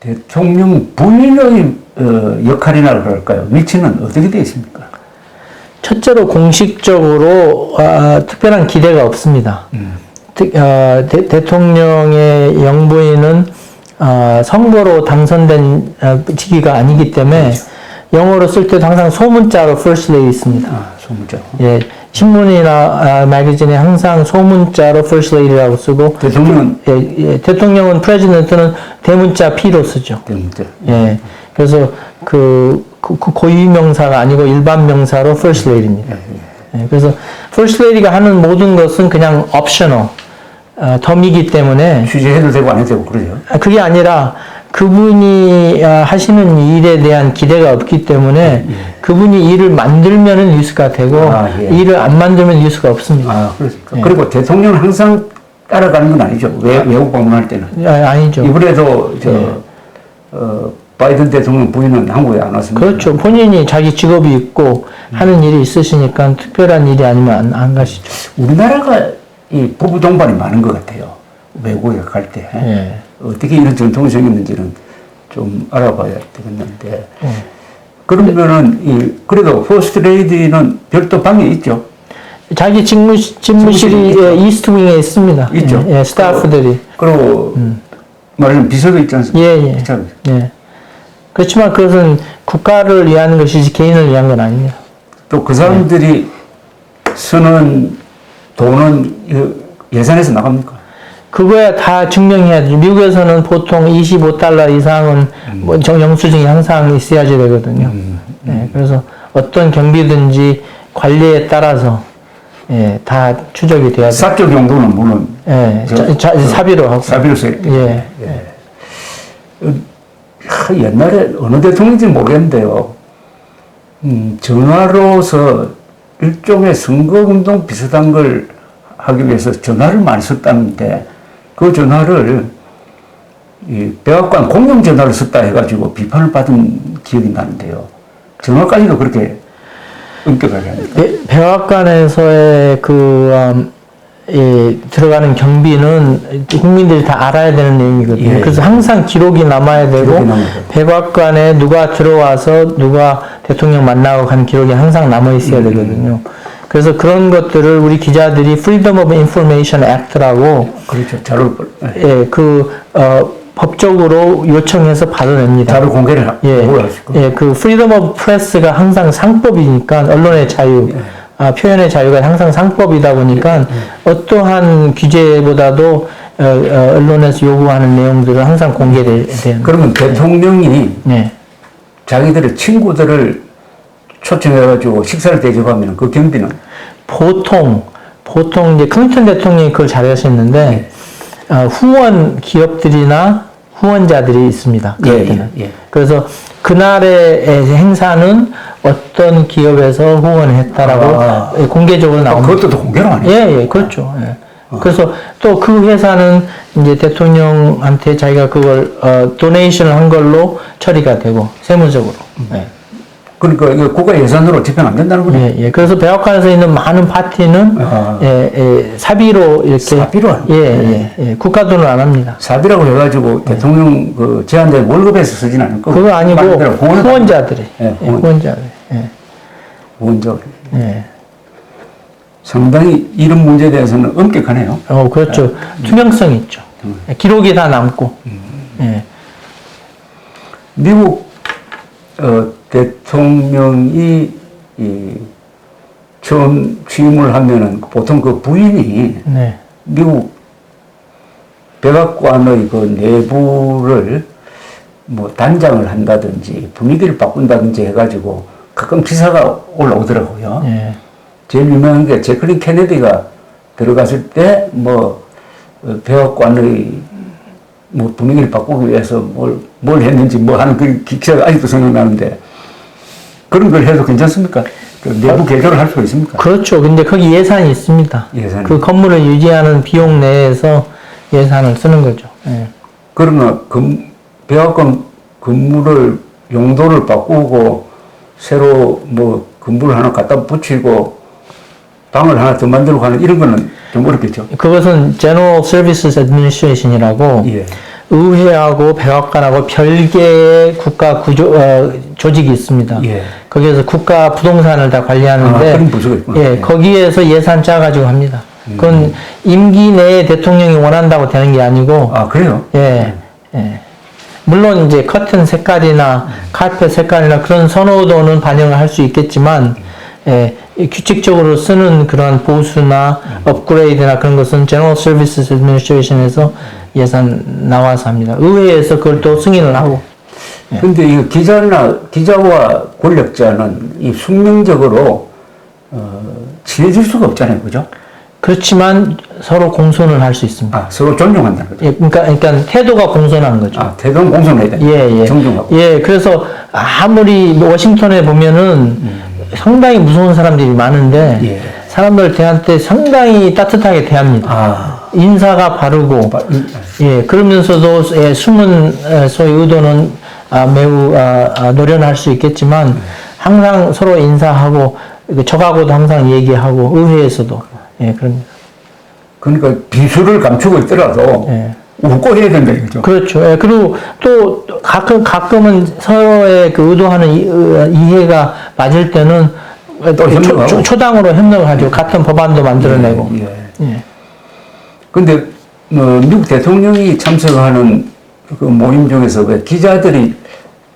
대통령 부인의 역할이나 그럴까요? 위치는 어떻게 되어 있습니까? 첫째로 공식적으로 특별한 기대가 없습니다. 대통령의 영부인은 선거로 당선된 직위가 아니기 때문에 그렇죠. 영어로 쓸 때도 항상 소문자로 First Lady 있습니다. 소문자. 예, 신문이나 매거진에 항상 소문자로 First Lady라고 쓰고 대통령은 대통령은 President는 대문자 P로 쓰죠. 대문자. 예, 그래서 그 고유 명사가 아니고 일반 명사로 First Lady입니다. 예, 그래서 First Lady가 하는 모든 것은 그냥 optional 덤이기 때문에 취재해도 되고 안 해도 되고 그러죠. 그게 아니라 그분이 하시는 일에 대한 기대가 없기 때문에 그분이 일을 만들면은 뉴스가 되고 일을 안 만들면 뉴스가 없습니다. 그렇습니까? 그리고 대통령은 항상 따라가는 건 아니죠. 외국 방문할 때는. 아니죠. 이번에도 바이든 대통령 부인은 한국에 안 왔습니다. 그렇죠. 본인이 자기 직업이 있고 하는 일이 있으시니까 특별한 일이 아니면 안 가시죠. 우리나라가 이 부부 동반이 많은 것 같아요. 외국에 갈 때. 예. 어떻게 이런 전통이 생겼는지는 좀 알아봐야 되겠는데. 그러면은, 그래도 퍼스트 레이디는 별도 방에 있죠? 자기 집무실이 이스트윙에 있습니다. 있죠? 예, 스타프들이. 그리고, 말하자면 비서도 있지 않습니까? 예. 예. 그렇지만 그것은 국가를 위한 것이지 개인을 위한 건 아닙니다. 또 그 사람들이 쓰는 돈은 예산에서 나갑니까? 그거야 다 증명해야 되죠. 미국에서는 보통 $25 이상은 뭐 영수증이 항상 있어야지 되거든요. 예, 그래서 어떤 경비든지 관리에 따라서 다 추적이 돼야 돼요. 사적 용도는 물론 사비로 하고. 사비로 써요. 예. 옛날에 어느 대통령인지 모르겠는데요. 전화로서 일종의 선거운동 비슷한 걸 하기 위해서 전화를 많이 썼다는데 그 전화를 이 백악관 공용 전화를 썼다 해가지고 비판을 받은 기억이 나는데요. 전화까지도 그렇게 엄격하게 합니까? 백악관에서의 들어가는 경비는 국민들이 다 알아야 되는 내용이거든요. 그래서 항상 기록이 남아야 되고 백악관에 누가 들어와서 누가 대통령 만나고 간 기록이 항상 남아 있어야 되거든요. 그래서 그런 것들을 우리 기자들이 Freedom of Information Act라고 그렇죠. 자료 법적으로 요청해서 받아냅니다. 자료 공개를 그 Freedom of Press가 항상 상법이니까 언론의 자유, 표현의 자유가 항상 상법이다 보니까 어떠한 규제보다도 언론에서 요구하는 내용들은 항상 공개돼요. 그러면 대통령이 자기들의 친구들을 초청해가지고 식사를 대접하면 그 경비는? 보통 이제 클린턴 대통령이 그걸 잘하셨는데, 후원 기업들이나 후원자들이 있습니다. 그래서 그날의 행사는 어떤 기업에서 후원을 했다라고 공개적으로 나옵니다. 그것도 공개로 하네요. 그렇죠. 그래서 또 그 회사는 이제 대통령한테 자기가 그걸 도네이션을 한 걸로 처리가 되고 세무적으로. 그러니까 이거 국가 예산으로 집행 안 된다는 거죠? 그래서 백악관에서 있는 많은 파티는 사비로 이렇게 사비로 하는 국가 돈을 안 합니다. 사비라고 해가지고 대통령 그 제한된 월급에서 쓰진 않을 거고 그거 아니고 후원자들이 후원자들이 상당히 이런 문제에 대해서는 엄격하네요. 그렇죠. 투명성이 있죠. 기록이 다 남고. 미국 대통령이 처음 취임을 하면은 보통 그 부인이 미국 백악관의 그 내부를 뭐 단장을 한다든지 분위기를 바꾼다든지 해가지고 가끔 기사가 올라오더라고요. 제일 유명한 게 제클린 케네디가 들어갔을 때 뭐 백악관의 뭐 분위기를 바꾸기 위해서 뭘 했는지 뭐 하는 그 기사가 아직도 생각나는데 그런 걸 해도 괜찮습니까? 그 내부 개조를 할 수가 있습니까? 그렇죠. 근데 거기 예산이 있습니다. 그 건물을 유지하는 비용 내에서 예산을 쓰는 거죠. 그러나 백악관 건물을 용도를 바꾸고 새로 뭐 건물을 하나 갖다 붙이고 방을 하나 더 만들고 하는 이런 거는 좀 어렵겠죠. 그것은 General Services Administration이라고 의회하고 백악관하고 별개의 국가 조직이 있습니다. 예. 거기에서 국가 부동산을 다 관리하는데, 그런 부서가 있구나. 예, 거기에서 예산 짜가지고 합니다. 그건 임기 내에 대통령이 원한다고 되는 게 아니고, 아, 그래요? 예, 예. 물론 이제 커튼 색깔이나 카펫 색깔이나 그런 선호도는 반영을 할 수 있겠지만, 예, 규칙적으로 쓰는 그런 보수나 업그레이드나 그런 것은 General Services Administration에서 예산 나와서 합니다. 의회에서 그걸 또 승인을 하고. 근데 이 기자와 권력자는 이 숙명적으로, 친해질 수가 없잖아요. 그죠? 그렇지만 서로 공손을 할 수 있습니다. 아, 서로 존중한다는 거죠. 예, 그러니까 태도가 공손한 거죠. 아, 태도는 공손해야 돼. 예, 예. 존중하고. 예, 그래서 아무리 워싱턴에 보면은 상당히 무서운 사람들이 많은데 예. 사람들한테 상당히 따뜻하게 대합니다. 아. 인사가 바르고, 예, 그러면서도 예, 숨은 소위 의도는 매우 노련할 수 있겠지만 항상 서로 인사하고 적하고도 항상 얘기하고 의회에서도 예, 그럽니다. 그러니까 비수를 감추고 있더라도 예. 웃고 해야 된다 이거죠. 그렇죠. 예, 그리고 또 가끔은 서로의 그 의도하는 이해가 맞을 때는 또 협력하고. 초당으로 협력을 하죠. 같은 법안도 만들어내고. 예. 근데 미국 대통령이 참석하는 그 모임 중에서 왜 기자들이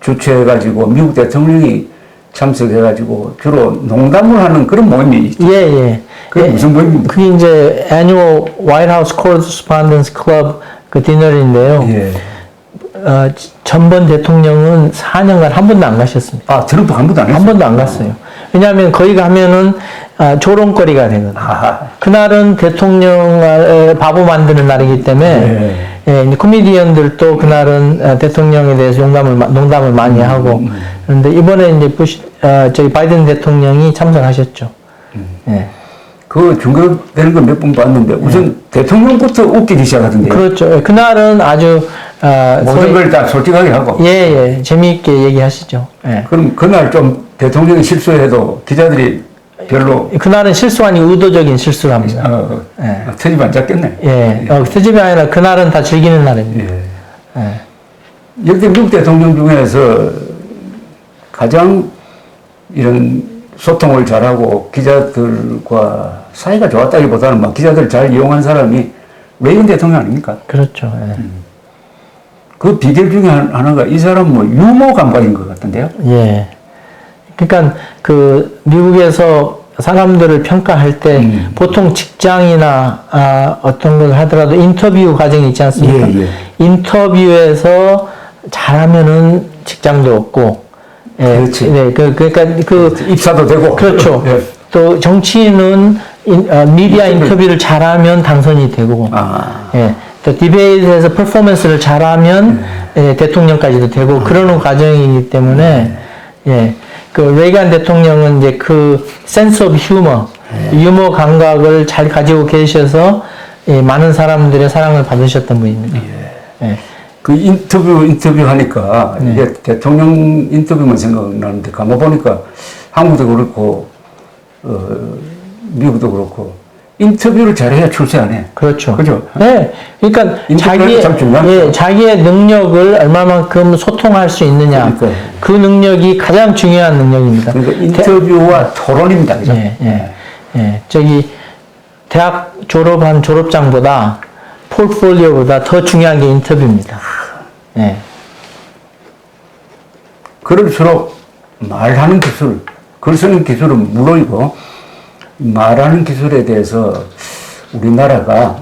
주최해가지고 미국 대통령이 참석해가지고 주로 농담을 하는 그런 모임이 있죠. 예, 예. 그게 무슨 모임입니까? 그게 이제 Annual White House Correspondents Club 그 디너인데요. 예. 전번 대통령은 4년간 한 번도 안 가셨습니다. 아, 트럼프 한 번도 안 했어요? 한 번도 안 갔어요. 왜냐하면 거기 가면은 조롱거리가 되거든요. 아하. 그날은 대통령을 바보 만드는 날이기 때문에 예, 이제 코미디언들도 그날은 대통령에 대해서 농담을 많이 하고 그런데 이번에 이제 저기 바이든 대통령이 참석하셨죠. 예. 그 중계되는 거 몇 번 봤는데 우선 대통령부터 웃기기 시작하던데요. 그렇죠. 예, 그날은 아주 모든 걸 다 솔직하게 하고. 예, 재미있게 얘기하시죠. 예. 그럼 그날 좀 대통령이 실수해도 기자들이 별로 그날은 실수 아니고 의도적인 실수를 합니다. 예. 트집 안 잡겠네. 예, 트집이 아니라 그날은 다 즐기는 날입니다. 예. 예. 역대 미국 대통령 중에서 가장 이런 소통을 잘하고 기자들과 사이가 좋았다기보다는 막 기자들 잘 이용한 사람이 레이건 대통령 아닙니까? 그렇죠. 예. 그 비결 중에 하나가 이 사람 뭐 유머 감각인 것 같은데요. 예. 그러니까 그 미국에서 사람들을 평가할 때 보통 직장이나 어떤 걸 하더라도 인터뷰 과정이 있지 않습니까? 예, 예. 인터뷰에서 잘하면은 직장도 없고, 예, 그렇지. 네, 그러니까 입사도 되고. 그렇죠. 예. 또 정치인은 미디어 인터뷰를 잘하면 당선이 되고, 예. 또 디베이트에서 퍼포먼스를 잘하면 예, 대통령까지도 되고 그러는 과정이기 때문에 예. 그 레이건 대통령은 이제 그 센스 오브 휴머, 유머 감각을 잘 가지고 계셔서 예, 많은 사람들의 사랑을 받으셨던 분입니다. 예. 그 인터뷰 하니까 이게 대통령 인터뷰만 생각나는데 가만 보니까 한국도 그렇고 미국도 그렇고 인터뷰를 잘해야 출세하네. 그렇죠. 그죠? 네. 그러니까 자기의 능력을 얼마만큼 소통할 수 있느냐. 그러니까. 그 능력이 가장 중요한 능력입니다. 그러니까 인터뷰와 토론입니다. 그죠? 예. 저기 대학 졸업한 졸업장보다 포트폴리오보다 더 중요한 게 인터뷰입니다. 예. 그럴수록 말하는 기술, 글 쓰는 기술은 물론이고 말하는 기술에 대해서 우리나라가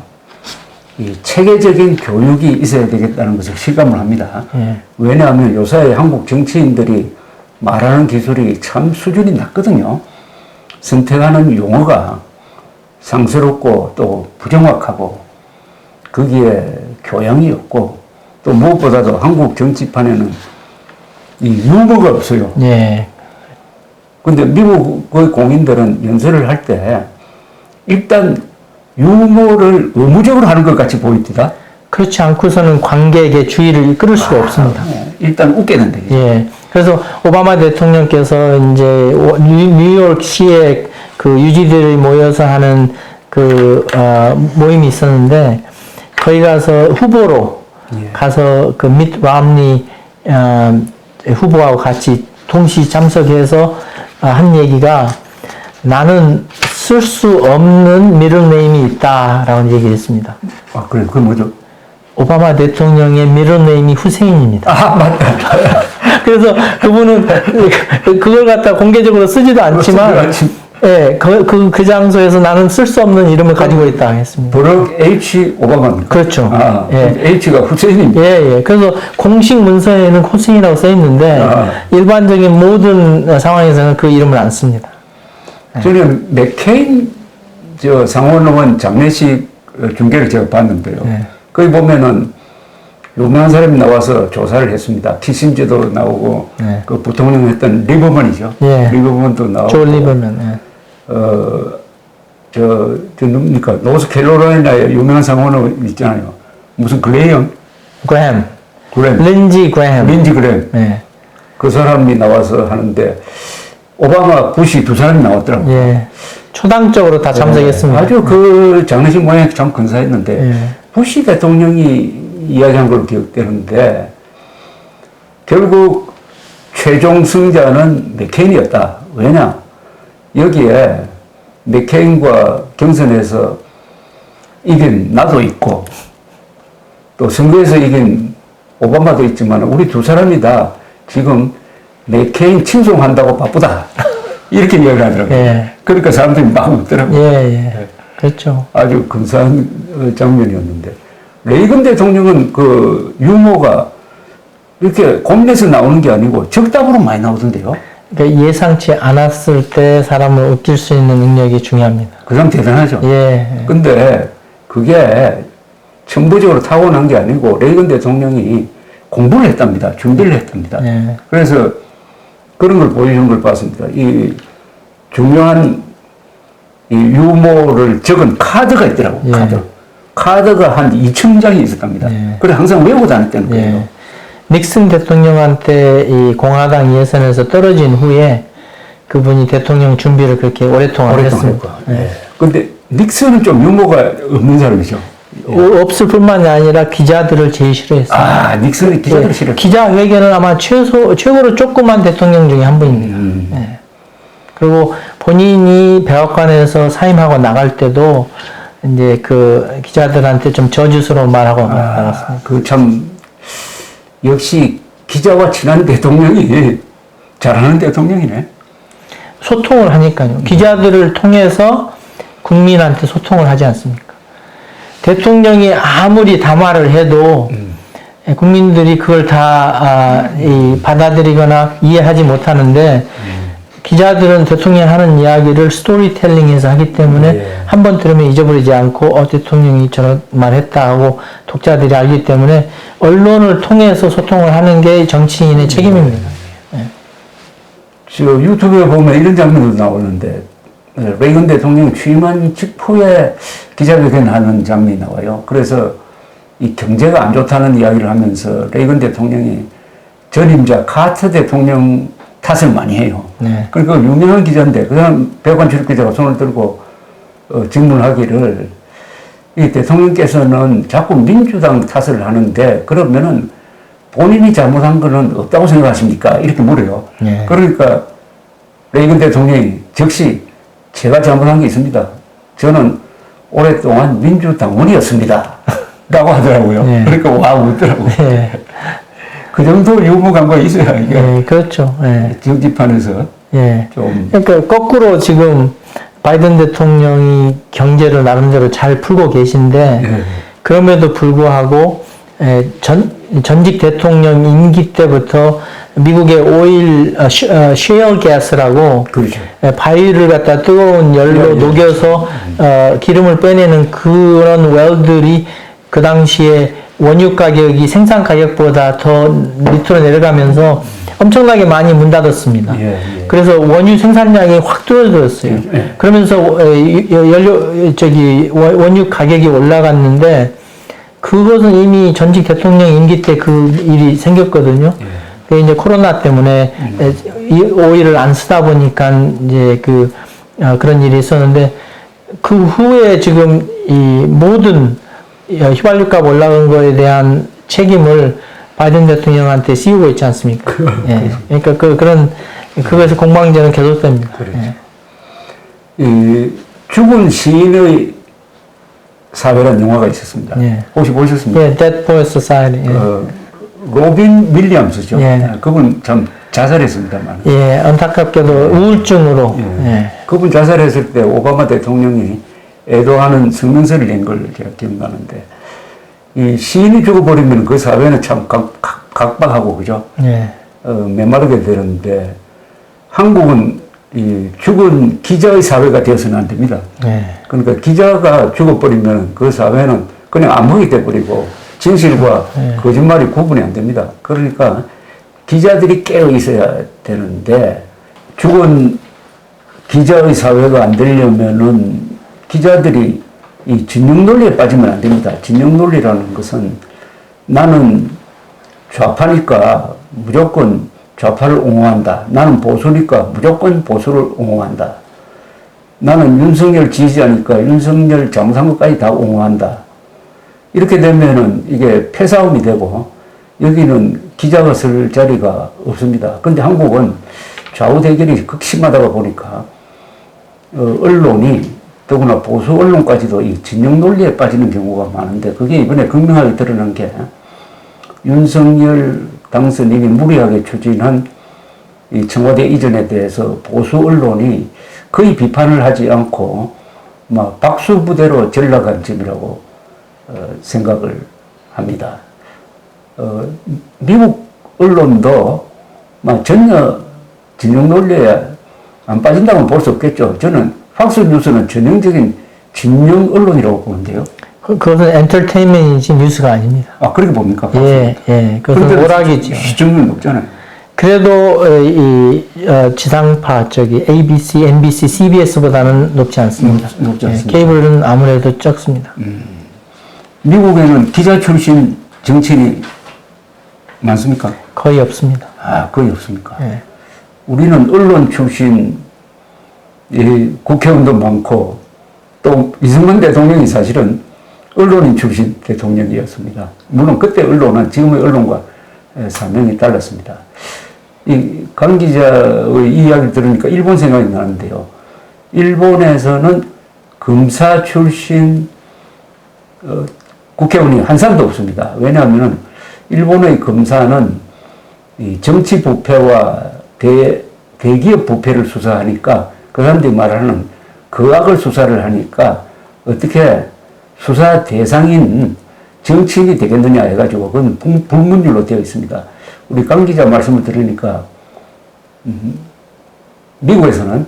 이 체계적인 교육이 있어야 되겠다는 것을 실감을 합니다. 왜냐하면 요새 한국 정치인들이 말하는 기술이 참 수준이 낮거든요. 선택하는 용어가 상스럽고 또 부정확하고 거기에 교양이 없고 또 무엇보다도 한국 정치판에는 이 유머가 없어요. 예. 근데 미국의 공인들은 연설을 할 때 일단 유머를 의무적으로 하는 것 같이 보입니다. 그렇지 않고서는 관객의 주의를 이끌을 수가 없습니다. 일단 웃게 된다. 예. 그래서 오바마 대통령께서 이제 뉴욕시에 그 유지들이 모여서 하는 그 모임이 있었는데 거기 가서 후보로 예. 가서 그 미트 람니 후보하고 같이 동시 참석해서 한 얘기가 나는 쓸 수 없는 미들네임이 있다라고 얘기를 했습니다. 아, 그래, 그게 뭐죠? 오바마 대통령의 미들네임이 후세인입니다. 아, 맞다. 그래서 그분은 그걸 갖다 공개적으로 쓰지도 않지만, 예, 그 장소에서 나는 쓸 수 없는 이름을 가지고 있다 했습니다. 버럭 H 오바마입니까? 그렇죠. 아, 예. H가 후세인입니다. 예, 예. 그래서 공식 문서에는 후세인이라고 써 있는데, 일반적인 모든 상황에서는 그 이름을 안 씁니다. 저는 맥케인 상원의원 장례식 중계를 제가 봤는데요. 네. 거기 보면은 유명한 사람이 나와서 조사를 했습니다. 키신저도 나오고 네. 그 부통령 했던 리버먼이죠. 예. 리버먼도 나오고. 조 리버먼. 예. 누굽니까? 노스캐롤라이나의 유명한 상원의원 있잖아요. 무슨 그레이엄? 그램. 그램. 린지 그램. 린지 그램. 예. 그 사람이 나와서 하는데 오바마, 부시 두 사람이 나왔더라고요. 예. 초당적으로 다 참석했습니다. 아주 그 장례식 모양이 참 근사했는데, 예. 부시 대통령이 이야기한 걸로 기억되는데, 결국 최종 승자는 맥케인이었다. 왜냐? 여기에 맥케인과 경선에서 이긴 나도 있고, 또 선거에서 이긴 오바마도 있지만, 우리 두 사람이 다 지금 맥케인 칭송한다고 바쁘다. 이렇게 이야기를 하더라고요. 예. 그러니까 사람들이 막 웃더라고요. 예, 예. 그렇죠. 아주 근사한 장면이었는데. 레이건 대통령은 그 유머가 이렇게 고민해서 나오는 게 아니고 적답으로 많이 나오던데요. 그러니까 예상치 않았을 때 사람을 웃길 수 있는 능력이 중요합니다. 그 사람 대단하죠. 예. 근데 그게 천부적으로 타고난 게 아니고 레이건 대통령이 공부를 했답니다. 준비를 했답니다. 예. 그래서 그런 걸 보여주는 걸 봤습니다. 이 중요한 이 유머를 적은 카드가 있더라고. 예. 카드가 한 2,000장이 있었답니다. 예. 그래 항상 외우고 다녔다는 거예요. 예. 닉슨 대통령한테 이 공화당 예선에서 떨어진 후에 그분이 대통령 준비를 그렇게 오랫동안 했습니다. 예. 근데 닉슨은 좀 유머가 없는 사람이죠. 없을 뿐만이 아니라 기자들을 제일 싫어했어요. 아, 닉슨이 기자들 싫어. 기자회견은 아마 최고로 조그만 대통령 중에 한 분입니다. 예. 그리고 본인이 백악관에서 사임하고 나갈 때도 이제 그 기자들한테 좀 저주스러운 말하고 나갔습니다. 그 참 역시 기자와 친한 대통령이 잘하는 대통령이네. 소통을 하니까요. 기자들을 통해서 국민한테 소통을 하지 않습니까? 대통령이 아무리 담화를 해도 국민들이 그걸 다 받아들이거나 이해하지 못하는데 기자들은 대통령이 하는 이야기를 스토리텔링해서 하기 때문에 한 번 들으면 잊어버리지 않고 대통령이 저런 말 했다 하고 독자들이 알기 때문에 언론을 통해서 소통을 하는 게 정치인의 책임입니다. 저 유튜브에 보면 이런 장면도 나오는데 레이건 대통령 취임한 직후에 기자회견 하는 장면이 나와요. 그래서 이 경제가 안 좋다는 이야기를 하면서 레이건 대통령이 전임자 카터 대통령 탓을 많이 해요. 네. 그러니까 유명한 기자인데 그 사람 백악관 출입 기자가 손을 들고 질문하기를 이 대통령께서는 자꾸 민주당 탓을 하는데 그러면은 본인이 잘못한 거는 없다고 생각하십니까? 이렇게 물어요. 네. 그러니까 레이건 대통령이 즉시 제가 잘못한 게 있습니다. 저는 오랫동안 민주당원이었습니다. 라고 하더라고요. 네. 그러니까 와 웃더라고요. 네. 그 정도 유머감과 있어야 이게 네, 그렇죠. 네. 정치판에서 예. 좀 그러니까 거꾸로 지금 바이든 대통령이 경제를 나름대로 잘 풀고 계신데 네. 그럼에도 불구하고 전직 대통령 임기 때부터 미국의 오일 셰일 가스라고 그렇죠. 바위를 갖다 뜨거운 열로 녹여서 기름을 빼내는 그런 웰들이 그 당시에 원유 가격이 생산 가격보다 더 밑으로 내려가면서 엄청나게 많이 문 닫았습니다. 예, 예. 그래서 원유 생산량이 확 줄어들었어요. 예. 그러면서 원유 가격이 올라갔는데 그것은 이미 전직 대통령 임기 때 그 일이 생겼거든요. 그 이제 코로나 때문에 이 오일을 안 쓰다 보니까 이제 그런 일이 있었는데 그 후에 지금 이 모든 휘발유값 올라간 거에 대한 책임을 바이든 대통령한테 씌우고 있지 않습니까? 예. 그러니까 그것의 공방전은 계속됩니다. 그렇죠. 예. 이 죽은 시인의 사회라는 영화가 있었습니다. 예. 혹시 보셨습니까? 예, Dead Poets Society. 예. 로빈 윌리엄스죠. 예. 그분 참 자살했습니다만. 예, 안타깝게도 우울증으로. 예. 예. 그분 자살했을 때 오바마 대통령이 애도하는 성명서를 낸 걸 제가 기억나는데, 이 시인이 죽어버리면 그 사회는 참 각박하고, 그죠? 예. 메마르게 되는데, 한국은 이 죽은 기자의 사회가 되어서는 안 됩니다. 예. 그러니까 기자가 죽어버리면 그 사회는 그냥 암흑이 돼버리고, 진실과 거짓말이 구분이 안 됩니다. 그러니까 기자들이 깨어 있어야 되는데, 죽은 기자의 사회가 안 되려면은 기자들이 이 진영 논리에 빠지면 안 됩니다. 진영 논리라는 것은 나는 좌파니까 무조건 좌파를 옹호한다. 나는 보수니까 무조건 보수를 옹호한다. 나는 윤석열 지지자니까 윤석열 잘못한 것까지 다 옹호한다. 이렇게 되면은 이게 패싸움이 되고 여기는 기자가 쓸 자리가 없습니다. 그런데 한국은 좌우 대결이 극심하다가 보니까 언론이 더구나 보수 언론까지도 이 진영 논리에 빠지는 경우가 많은데 그게 이번에 극명하게 드러난 게 윤석열 당선인이 무리하게 추진한 이 청와대 이전에 대해서 보수 언론이 거의 비판을 하지 않고 막 박수 부대로 전락한 점이라고 생각을 합니다. 미국 언론도 막 전혀 진영 논리에 안 빠진다고는 볼 수 없겠죠. 저는 팍스뉴스는 전형적인 진영 언론이라고 보는데요. 그것은 엔터테인먼트이지 뉴스가 아닙니다. 아, 그렇게 봅니까? 예, 예. 그것은 오락이죠. 시청률 높잖아요. 그래도 지상파 ABC, NBC, CBS보다는 높지 않습니다. 높지 않습니다. 예, 케이블은 아무래도 적습니다. 미국에는 기자 출신 정치인이 많습니까? 거의 없습니다. 아, 거의 없습니까? 예. 우리는 언론 출신 국회의원도 많고 또 이승만 대통령이 사실은 언론인 출신 대통령이었습니다. 물론 그때 언론은 지금의 언론과 사명이 달랐습니다. 이 강 기자의 이야기를 들으니까 일본 생각이 나는데요. 일본에서는 검사 출신 국회의원이 한 사람도 없습니다. 왜냐하면 일본의 검사는 이 정치 부패와 대기업 부패를 수사하니까 그 사람들이 말하는 거악을 수사를 하니까 어떻게 수사 대상인 정치인이 되겠느냐 해가지고 그건 불문율로 되어 있습니다. 우리 강 기자 말씀을 들으니까 미국에서는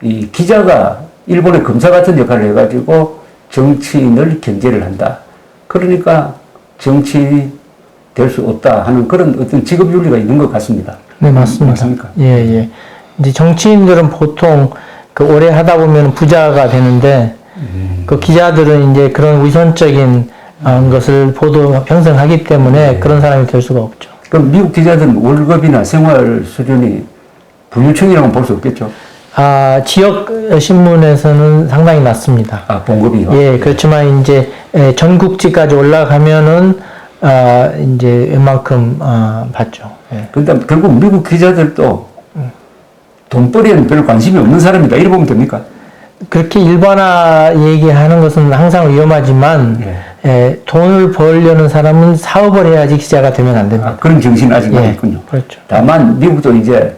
이 기자가 일본의 검사 같은 역할을 해가지고 정치인을 견제를 한다. 그러니까 정치인이 될 수 없다 하는 그런 어떤 직업 윤리가 있는 것 같습니다. 네, 맞습니다. 맞습니까? 예, 예. 이제 정치인들은 보통 오래 하다 보면 부자가 되는데, 그 기자들은 이제 그런 위선적인 것을 평생 하기 때문에 그런 사람이 될 수가 없죠. 그럼 미국 기자들은 월급이나 생활 수준이 불유층이라고 볼 수 없겠죠? 아, 지역 신문에서는 상당히 낮습니다. 아, 봉급이요? 예, 그렇지만 이제 전국지까지 올라가면은 이제 웬만큼 받죠. 예. 근데 결국 미국 기자들도 돈벌이에는 별 관심이 없는 사람이다. 이렇게 보면 됩니까? 그렇게 일반화 얘기하는 것은 항상 위험하지만 돈을 벌려는 사람은 사업을 해야지 기자가 되면 안 됩니다. 아, 그런 정신이 아직 남아있군요. 그렇죠. 다만 미국도 이제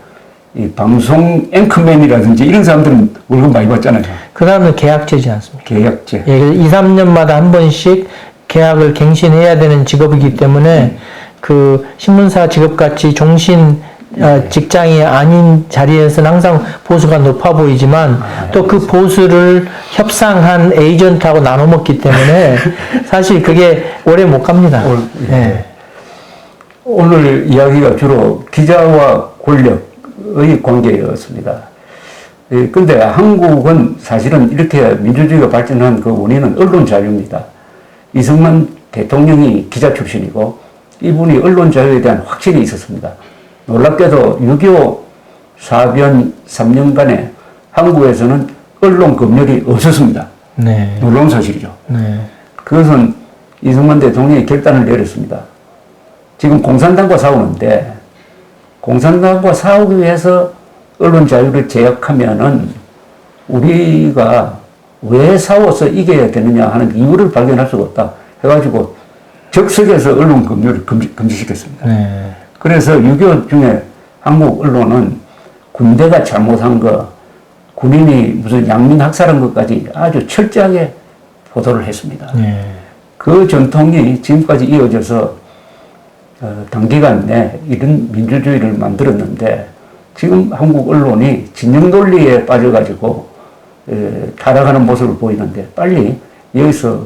이 방송 앵커맨이라든지 이런 사람들은 월급 많이 받잖아요. 그 사람은 계약제지 않습니까? 계약제. 예, 2, 3년마다 한 번씩 계약을 갱신해야 되는 직업이기 때문에 그 신문사 직업같이 종신 직장이 아닌 자리에서는 항상 보수가 높아 보이지만 또 그 보수를 협상한 에이전트하고 나눠 먹기 때문에 사실 그게 오래 못 갑니다. 예. 오늘 이야기가 주로 기자와 권력의 관계였습니다. 그런데 한국은 사실은 이렇게 민주주의가 발전한 그 원인은 언론 자유입니다. 이승만 대통령이 기자 출신이고 이분이 언론 자유에 대한 확신이 있었습니다. 놀랍게도 6.25 사변 3년간에 한국에서는 언론 검열이 없었습니다. 네. 놀라운 사실이죠. 네. 그것은 이승만 대통령이 결단을 내렸습니다. 지금 공산당과 싸우는데 공산당과 싸우기 위해서 언론 자유를 제약하면은 우리가 왜 싸워서 이겨야 되느냐 하는 이유를 발견할 수가 없다 해가지고 적석에서 언론 검열을 금지시켰습니다. 네. 그래서 6.25 중에 한국 언론은 군대가 잘못한 거, 군인이 무슨 양민 학살한 것까지 아주 철저하게 보도를 했습니다. 네. 그 전통이 지금까지 이어져서 단기간 내 이런 민주주의를 만들었는데 지금 한국 언론이 진영 논리에 빠져가지고 타락하는 모습을 보이는데 빨리 여기서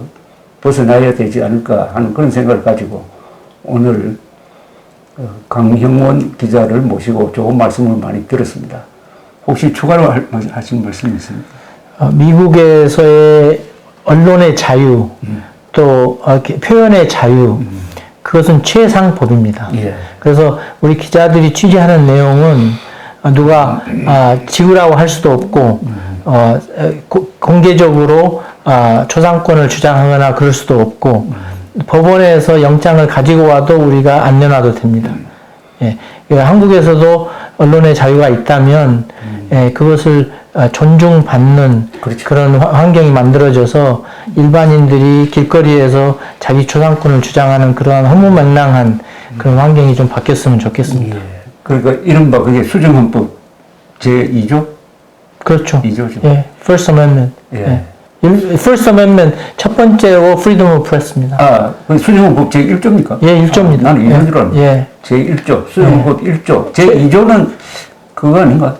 벗어나야 되지 않을까 하는 그런 생각을 가지고 오늘 강형원 기자를 모시고 좋은 말씀을 많이 들었습니다. 혹시 추가로 하신 말씀이 있습니까? 미국에서의 언론의 자유, 또 표현의 자유, 그것은 최상법입니다. 예. 그래서 우리 기자들이 취재하는 내용은 누가 지우라고 할 수도 없고 공개적으로 초상권을 주장하거나 그럴 수도 없고 법원에서 영장을 가지고 와도 우리가 안 내놔도 됩니다. 예. 한국에서도 언론의 자유가 있다면 그것을 존중받는 그렇죠. 그런 환경이 만들어져서 일반인들이 길거리에서 자기 초상권을 주장하는 그런 허무맹랑한 그런 환경이 좀 바뀌었으면 좋겠습니다. 예. 그러니까 이른바 그게 수정헌법 제2조? 그렇죠. 2조죠. 예. First Amendment. 예. First Amendment 첫 번째로 Freedom of Press입니다. 그 수정헌법 제1조입니까? 예, 1조입니다. 나는 2조인 줄 알았는데. 예. 제1조, 수정헌법 1조. 제2조는 그거 아닌가?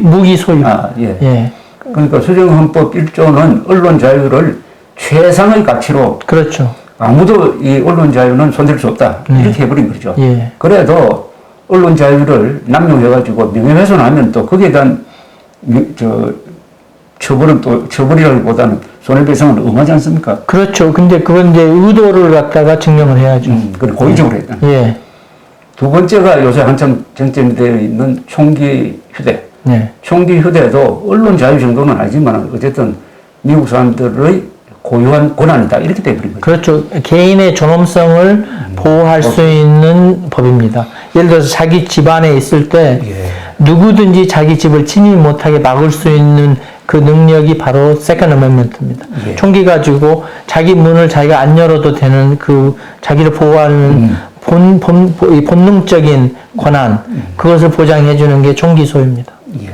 무기 소유. 예. 예. 그러니까 수정헌법 1조는 언론 자유를 최상의 가치로 그렇죠. 아무도 이 언론 자유는 손댈 수 없다. 이렇게 해버린 거죠. 예. 그래도 언론 자유를 남용해가지고 명예훼손하면 또 거기에 대한 처벌은 또 처벌이라기보다는 손해배상은 엄하지 않습니까? 그렇죠. 근데 그건 이제 의도를 갖다가 증명을 해야죠. 그걸 고의적으로 했다. 예. 두 번째가 요새 한참 쟁점이 되어 있는 총기 휴대. 네. 총기 휴대도 언론 자유 정도는 아니지만 어쨌든 미국 사람들의 고유한 권한이다. 이렇게 돼버린 거죠. 그렇죠. 개인의 존엄성을 보호할 수 있는 법입니다. 예를 들어서 자기 집안에 있을 때 누구든지 자기 집을 침입 못하게 막을 수 있는 그 능력이 바로 Second Amendment입니다. 예. 총기 가지고 자기 문을 자기가 안 열어도 되는 그 자기를 보호하는 본능적인 권한, 그것을 보장해 주는 게 총기 소유입니다. 예.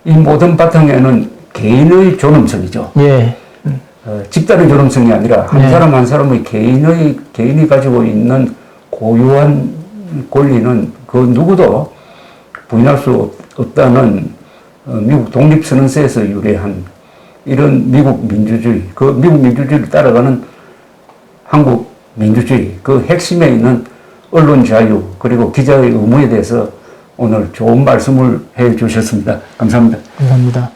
이 모든 바탕에는 개인의 존엄성이죠. 예. 집단의 존엄성이 아니라 한 사람 한 사람의 개인이 가지고 있는 고유한 권리는 그 누구도 부인할 수 없다는 미국 독립선언서에서 유래한 이런 미국 민주주의, 그 미국 민주주의를 따라가는 한국 민주주의, 그 핵심에 있는 언론 자유 그리고 기자의 의무에 대해서 오늘 좋은 말씀을 해 주셨습니다. 감사합니다. 감사합니다.